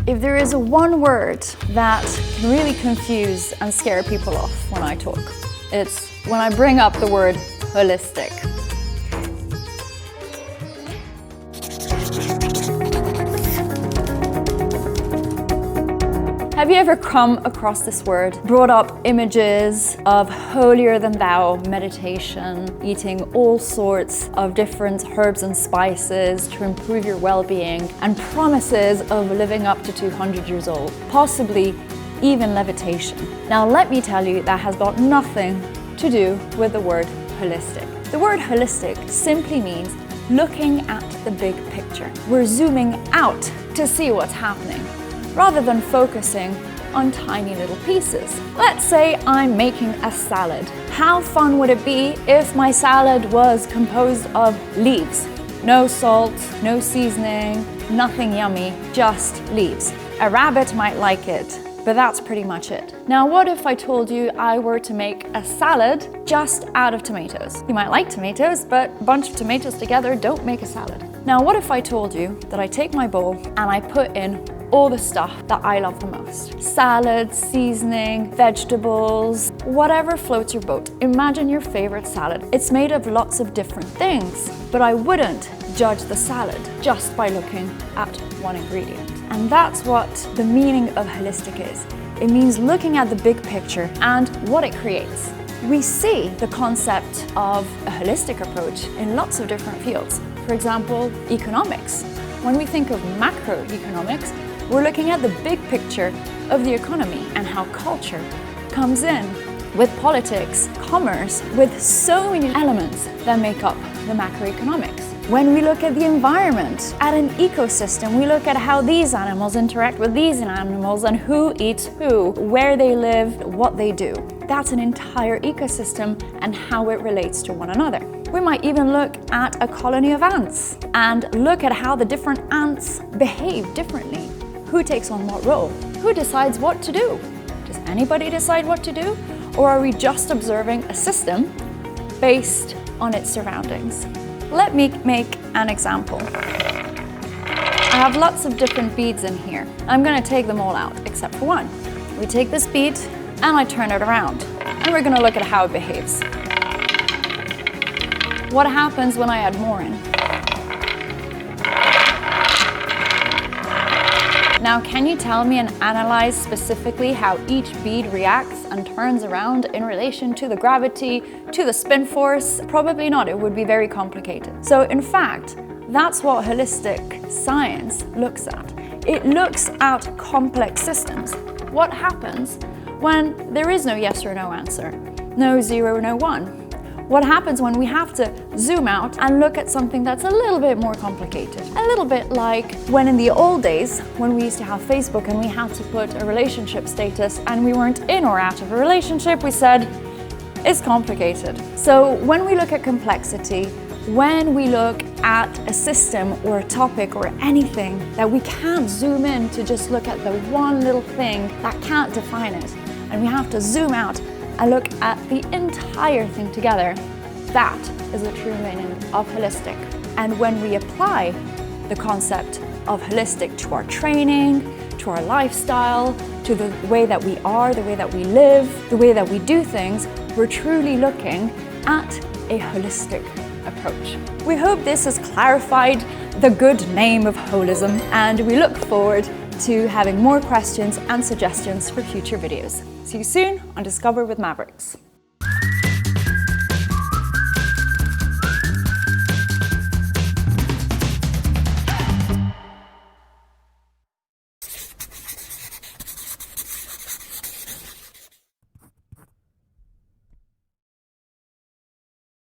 If there is one word that can really confuse and scare people off when I talk, it's when I bring up the word holistic. Have you ever come across this word, brought up images of holier than thou meditation, eating all sorts of different herbs and spices to improve your well-being, and promises of living up to 200 years old, possibly even levitation? Now let me tell you, that has got nothing to do with the word holistic. The word holistic simply means looking at the big picture. We're zooming out to see what's happening, rather than focusing on tiny little pieces. Let's say I'm making a salad. How fun would it be if my salad was composed of leaves? No salt, no seasoning, nothing yummy, just leaves. A rabbit might like it, but that's pretty much it. Now, what if I told you I were to make a salad just out of tomatoes? You might like tomatoes, but a bunch of tomatoes together don't make a salad. Now, what if I told you that I take my bowl and I put in all the stuff that I love the most? Salad, seasoning, vegetables, whatever floats your boat. Imagine your favorite salad. It's made of lots of different things, but I wouldn't judge the salad just by looking at one ingredient. And that's what the meaning of holistic is. It means looking at the big picture and what it creates. We see the concept of a holistic approach in lots of different fields. For example, economics. When we think of macroeconomics, we're looking at the big picture of the economy and how culture comes in with politics, commerce, with so many elements that make up the macroeconomics. When we look at the environment, at an ecosystem, we look at how these animals interact with these animals and who eats who, where they live, what they do. That's an entire ecosystem and how it relates to one another. We might even look at a colony of ants and look at how the different ants behave differently. Who takes on what role? Who decides what to do? Does anybody decide what to do? Or are we just observing a system based on its surroundings? Let me make an example. I have lots of different beads in here. I'm going to take them all out, except for one. We take this bead and I turn it around. And we're going to look at how it behaves. What happens when I add more in? Now, can you tell me and analyze specifically how each bead reacts and turns around in relation to the gravity, to the spin force? Probably not, it would be very complicated. So in fact, that's what holistic science looks at. It looks at complex systems. What happens when there is no yes or no answer? No zero, no one. What happens when we have to zoom out and look at something that's a little bit more complicated? A little bit like when in the old days, when we used to have Facebook and we had to put a relationship status and we weren't in or out of a relationship, we said, it's complicated. So when we look at complexity, when we look at a system or a topic or anything that we can't zoom in to just look at the one little thing that can't define it, and we have to zoom out and look at the entire thing together, that is the true meaning of holistic. And when we apply the concept of holistic to our training, to our lifestyle, to the way that we are, the way that we live, the way that we do things, we're truly looking at a holistic approach. We hope this has clarified the good name of holism, and we look forward to having more questions and suggestions for future videos. See you soon on Discover with Mavericks.